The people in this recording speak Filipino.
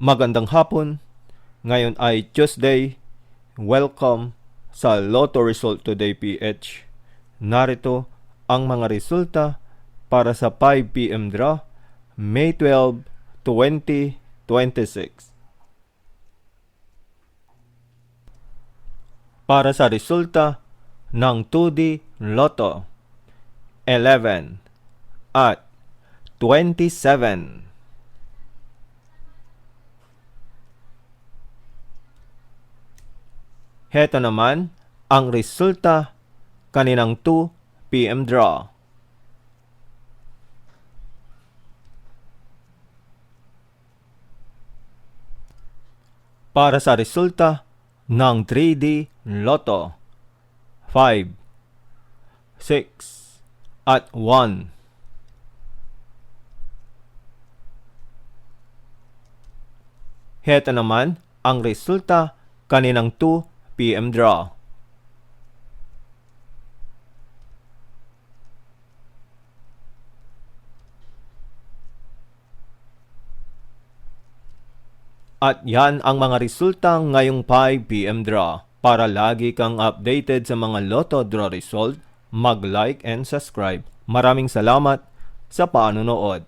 Magandang hapon. Ngayon ay Tuesday. Welcome sa Lotto Result Today PH. Narito ang mga resulta para sa 5 PM draw, May 12, 2026. Para sa resulta ng 2D Lotto, 11 at 27. Heto naman ang resulta kaninang 2 PM draw. Para sa resulta ng 3D Lotto, 5, 6, at 1. Heto naman ang resulta kaninang 2 PM draw. At yan ang mga resulta ngayong 5 PM draw. Para lagi kang updated sa mga Lotto draw result, mag-like and subscribe. Maraming salamat sa panonood.